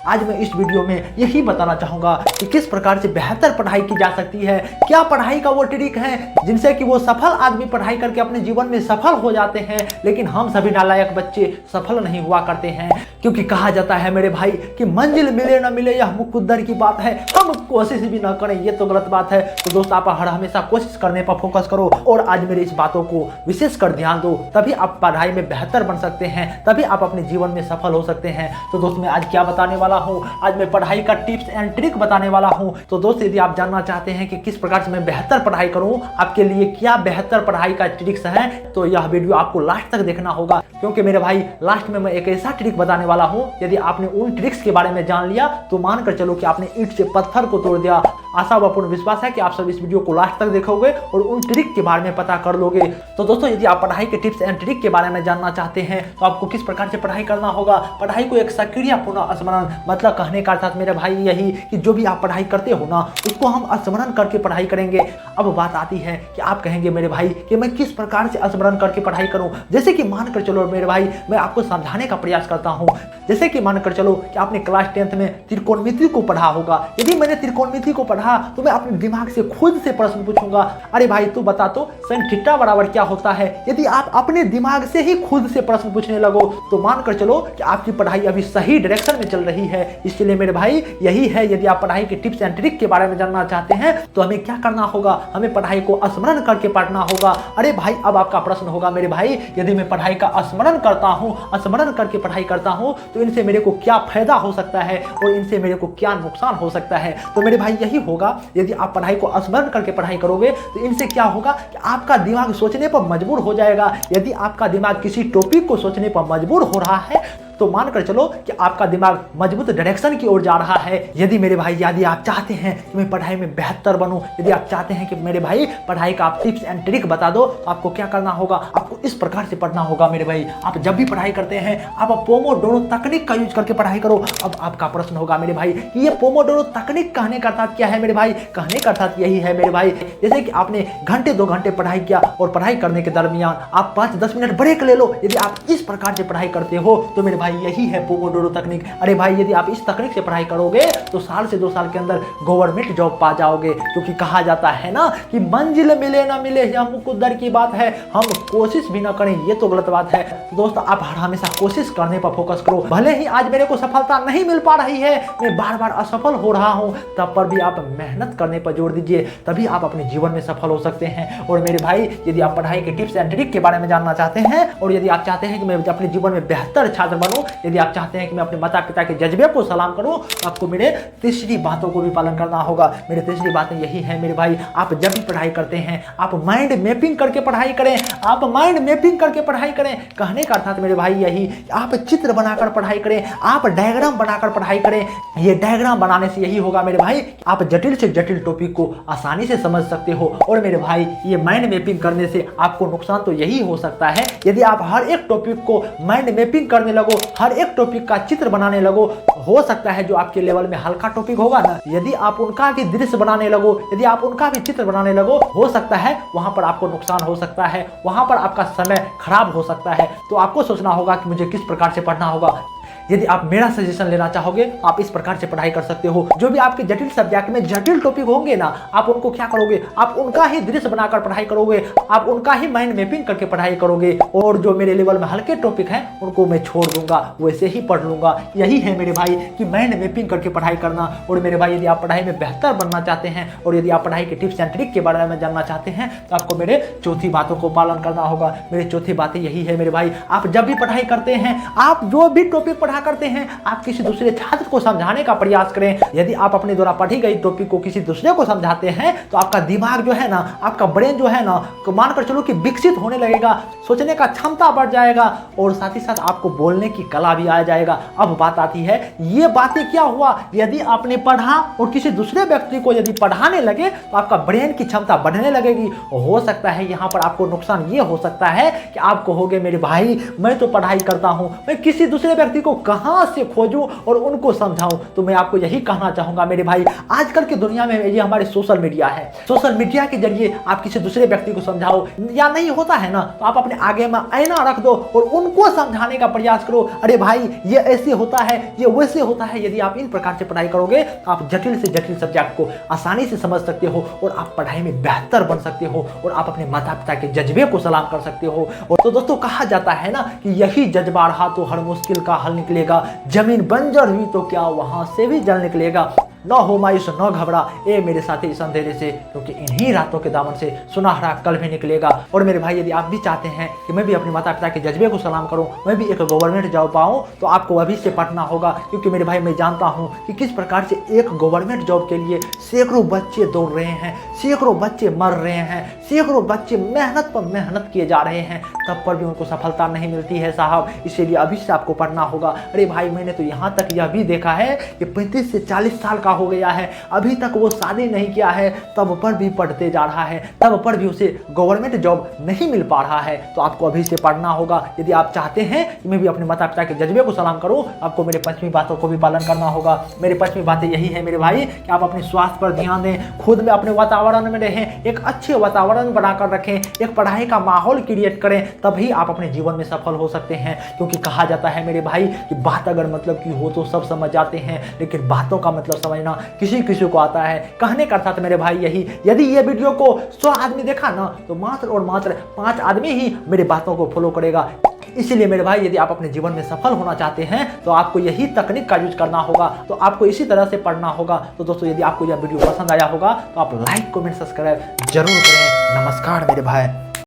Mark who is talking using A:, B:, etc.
A: आज मैं इस वीडियो में यही बताना चाहूँगा कि किस प्रकार से बेहतर पढ़ाई की जा सकती है, क्या पढ़ाई का वो ट्रिक है जिनसे कि वो सफल आदमी पढ़ाई करके अपने जीवन में सफल हो जाते हैं, लेकिन हम सभी नालायक बच्चे सफल नहीं हुआ करते हैं। क्योंकि कहा जाता है मेरे भाई कि मंजिल मिले न मिले यह मुकद्दर की बात है, हम कोशिश भी न करें ये तो गलत बात है। तो दोस्त आप हर हमेशा कोशिश करने पर फोकस करो और आज मेरी इस बातों को विशेष कर ध्यान दो, तभी आप पढ़ाई में बेहतर बन सकते हैं, तभी आप अपने जीवन में सफल हो सकते हैं। तो दोस्त मैं आज क्या बताने वाला हूँ, आज मैं पढ़ाई का टिप्स एंड ट्रिक बताने वाला हूँ। तो दोस्त यदि आप जानना चाहते हैं कि किस प्रकार से मैं बेहतर पढ़ाई करूँ, आपके लिए क्या बेहतर पढ़ाई का ट्रिक्स है, तो यह वीडियो आपको लास्ट तक देखना होगा। क्योंकि मेरे भाई लास्ट में मैं एक ऐसा ट्रिक बताने वाला हूँ, यदि आपने उन ट्रिक्स के बारे में जान लिया तो मानकर चलो कि आपने ईंट से पत्थर को तोड़ दिया। आशा व पूर्ण विश्वास है कि आप सब इस वीडियो को लास्ट तक देखोगे और उन ट्रिक के बारे में पता कर लोगे। तो दोस्तों यदि आप पढ़ाई के टिप्स एंड ट्रिक के बारे में जानना चाहते हैं तो आपको किस प्रकार से पढ़ाई करना होगा, पढ़ाई को एक सक्रिय पुनः स्मरण, मतलब कहने का अर्थात मेरे भाई यही कि जो भी आप पढ़ाई करते हो ना उसको हम स्मरण करके पढ़ाई करेंगे। अब बात आती है कि आप कहेंगे मेरे भाई कि मैं किस प्रकार से स्मरण करके पढ़ाई करूं। जैसे कि मानकर चलो मेरे भाई मैं आपको समझाने का प्रयास करता हूं। जैसे कि मानकर चलो कि आपने क्लास 10th में त्रिकोणमिति को पढ़ा होगा। यदि मैंने त्रिकोणमिति को पढ़ा तो मैं अपने दिमाग से खुद से प्रश्न पूछूंगा, अरे भाई तू बता तो sin थीटा बराबर क्या होता है। यदि आप अपने दिमाग से ही खुद से प्रश्न पूछने लगो तो मानकर चलो कि आपकी पढ़ाई अभी सही डायरेक्शन में चल रही है। इसलिए मेरे भाई यही है, यदि आप पढ़ाई के टिप्स एंड ट्रिक के बारे में जानना चाहते हैं तो हमें क्या करना होगा, हमें पढ़ाई को स्मरण करके पढ़ना होगा। अरे भाई अब आपका प्रश्न होगा मेरे भाई यदि मैं पढ़ाई का स्मरण करता हूँ, स्मरण करके पढ़ाई करता हूँ तो इनसे मेरे को क्या फायदा हो सकता है और इनसे मेरे को क्या नुकसान हो सकता है। तो मेरे भाई यही होगा, यदि आप पढ़ाई को स्मरण करके पढ़ाई करोगे तो इनसे क्या होगा कि आपका दिमाग सोचने पर मजबूर हो जाएगा। यदि आपका दिमाग किसी टॉपिक को सोचने पर मजबूर हो रहा है तो मानकर चलो कि आपका दिमाग मजबूत डायरेक्शन की ओर जा रहा है। यदि मेरे भाई यदि आप चाहते हैं कि मैं पढ़ाई में बेहतर बनूं, यदि आप चाहते हैं कि मेरे भाई पढ़ाई का आप टिप्स एंड ट्रिक बता दो, तो आपको क्या करना होगा, आपको इस प्रकार से पढ़ना होगा मेरे भाई। आप जब भी पढ़ाई करते हैं आप पोमोडोरो तकनीक का यूज करके पढ़ाई करो। अब आपका प्रश्न होगा मेरे भाई कि ये पोमोडोरो तकनीक कहने का अर्थात क्या है मेरे भाई। कहने का अर्थात यही है मेरे भाई, जैसे कि आपने घंटे 2 घंटे पढ़ाई किया और पढ़ाई करने के दरमियान आप 5-10 मिनट ब्रेक ले लो। यदि आप इस प्रकार से पढ़ाई करते हो तो मेरे भाई यही है पोमोडोरो तकनीक। अरे भाई यदि आप इस तकनीक से पढ़ाई करोगे तो साल से 2 साल के अंदर गवर्नमेंट जॉब पा जाओगे। क्योंकि कहा जाता है ना कि मंजिल मिले ना मिले यह मुकद्दर की बात है, हम कोशिश भी ना करें ये तो गलत बात है। दोस्त आप हमेशा कोशिश करने पर फोकस करो। भले ही आज मेरे को सफलता नहीं मिल पा रही है, मैं बार बार असफल हो रहा हूं, तब पर भी आप मेहनत करने पर जोर दीजिए, तभी आप अपने जीवन में सफल हो सकते हैं। और मेरे भाई यदि आप पढ़ाई के टिप्स एंड ट्रिक के बारे में जानना चाहते हैं और यदि आप चाहते हैं कि मैं अपने जीवन में बेहतर छात्र बनूं, यदि आप चाहते हैं कि मैं अपने माता पिता के जज्बे को सलाम करूं, आपको मेरे तीसरी बातों को भी पालन करना होगा। मेरे तीसरी बातें यही है मेरे भाई, आप जब भी पढ़ाई करते हैं आप माइंड मैपिंग करके पढ़ाई करें। आप माइंड मैपिंग करके पढ़ाई करें, कहने का अर्थात मेरे भाई यही, आप चित्र बनाकर पढ़ाई करें, आप डायग्राम बनाकर पढ़ाई करें। ये डायग्राम बनाने से यही होगा मेरे भाई, आप जटिल से जटिल टॉपिक को आसानी से समझ सकते हो। और मेरे भाई ये माइंड मैपिंग करने से आपको नुकसान तो यही हो सकता है, यदि आप हर एक टॉपिक को माइंड मैपिंग करने लगो, हर एक टॉपिक का चित्र बनाने लगो, हो सकता है जो आपके लेवल में हल्का टॉपिक होगा ना, यदि आप उनका भी दृश्य बनाने लगो, यदि आप उनका भी चित्र बनाने लगो, हो सकता है वहां पर आपको नुकसान हो सकता है, वहां पर आपका समय खराब हो सकता है। तो आपको सोचना होगा कि मुझे किस प्रकार से पढ़ना होगा। यदि आप मेरा सजेशन लेना चाहोगे आप इस प्रकार से पढ़ाई कर सकते हो। जो भी आपके जटिल सब्जेक्ट में जटिल टॉपिक होंगे ना, आप उनको क्या करोगे, आप उनका ही दृश्य बनाकर पढ़ाई करोगे, आप उनका ही माइंड मैपिंग करके पढ़ाई करोगे। और जो मेरे लेवल में हल्के टॉपिक हैं उनको मैं छोड़ दूंगा, वैसे ही पढ़ लूंगा। यही है मेरे भाई कि माइंड मैपिंग करके पढ़ाई करना। और मेरे भाई यदि आप पढ़ाई में बेहतर बनना चाहते हैं और यदि आप पढ़ाई के टिप्स एंड ट्रिक के बारे में जानना चाहते हैं तो आपको मेरे चौथी बातों को पालन करना होगा। मेरी चौथी बातें यही है मेरे भाई, आप जब भी पढ़ाई करते हैं, आप जो भी टॉपिक पढ़ा करते हैं, आप किसी दूसरे छात्र को समझाने का प्रयास करें। यदि आप अपने द्वारा पढ़ी गई टॉपिक को किसी दूसरे को समझाते हैं तो आपका दिमाग जो है ना, आपका ब्रेन जो है ना, मानकर चलो कि विकसित होने लगेगा, सोचने का क्षमता बढ़ जाएगा और साथ ही साथ आपको बोलने की कला भी आ जाएगा। अब बात आती है ये बातें क्या हुआ, यदि आपने पढ़ा और किसी दूसरे व्यक्ति को यदि पढ़ाने लगे तो आपका ब्रेन की क्षमता बढ़ने लगेगी। हो सकता है यहाँ पर आपको नुकसान ये हो सकता है कि आप कहोगे मेरे भाई मैं तो पढ़ाई करता हूँ, मैं किसी दूसरे व्यक्ति को कहां से खोजूं और उनको समझाऊं। तो मैं आपको यही कहना चाहूंगा मेरे भाई, आजकल की दुनिया में ये हमारे सोशल मीडिया है। सोशल मीडिया के जरिए आप किसी दूसरे व्यक्ति को समझाओ, या नहीं होता है ना तो आप अपने आगे में आईना रख दो और उनको समझाने का प्रयास करो। अरे भाई ये ऐसे होता है, ये वैसे होता है। यदि आप इन प्रकार से पढ़ाई करोगे तो आप जटिल से जटिल सब्जेक्ट को आसानी से समझ सकते हो और आप पढ़ाई में बेहतर बन सकते हो और आप अपने माता पिता के जज्बे को सलाम कर सकते हो। और तो दोस्तों कहा जाता है ना कि यही जज्बा रहा तो हर मुश्किल का हल निकलेगा, जमीन बंजर हुई तो क्या वहां से भी जल निकलेगा। न हो मायूस न घबरा ए मेरे साथी इस अंधेरे से, क्योंकि इन्हीं रातों के दामन से सुनहरा कल भी निकलेगा। और मेरे भाई यदि आप भी चाहते हैं कि मैं भी अपने माता पिता के जज्बे को सलाम करूं, मैं भी एक गवर्नमेंट जॉब पाऊं, तो आपको अभी से पढ़ना होगा। क्योंकि मेरे भाई मैं जानता हूं कि किस प्रकार से एक गवर्नमेंट जॉब के लिए सैकड़ों बच्चे दौड़ रहे हैं, सैकड़ों बच्चे मर रहे हैं, सैकड़ों बच्चे मेहनत पर मेहनत किए जा रहे हैं, तब पर भी उनको सफलता नहीं मिलती है साहब। इसीलिए अभी से आपको पढ़ना होगा। अरे भाई मैंने तो यहाँ तक यह भी देखा है कि 35 से 40 साल हो गया है, अभी तक वो शादी नहीं किया है, तब पर भी पढ़ते जा रहा है, तब पर भी उसे गवर्नमेंट जॉब नहीं मिल पा रहा है। तो आपको अभी से पढ़ना होगा। यदि आप चाहते हैं कि मैं भी अपने माता पिता के जज्बे को सलाम करूं, आपको मेरे 5वीं बातों को भी पालन करना होगा। मेरी 5वीं बातें यही है मेरे भाई कि आप अपने स्वास्थ्य पर ध्यान दें, खुद में अपने वातावरण में रहें, एक अच्छे वातावरण बनाकर रखें, एक पढ़ाई का माहौल क्रिएट करें, तभी आप अपने जीवन में सफल हो सकते हैं। क्योंकि कहा जाता है मेरे भाई कि बात अगर मतलब की हो तो सब समझ जाते हैं, लेकिन बातों का मतलब समझना किसी किसी को आता है। कहने का अर्थात मेरे भाई यही, यदि ये वीडियो को 100 आदमी देखा ना तो मात्र और मात्र 5 आदमी ही मेरी बातों को फॉलो करेगा। इसीलिए मेरे भाई यदि आप अपने जीवन में सफल होना चाहते हैं तो आपको यही तकनीक का यूज करना होगा, तो आपको इसी तरह से पढ़ना होगा। तो दोस्तों यदि आपको यह वीडियो पसंद आया होगा तो आप लाइक कमेंट सब्सक्राइब जरूर करें। नमस्कार मेरे भाई।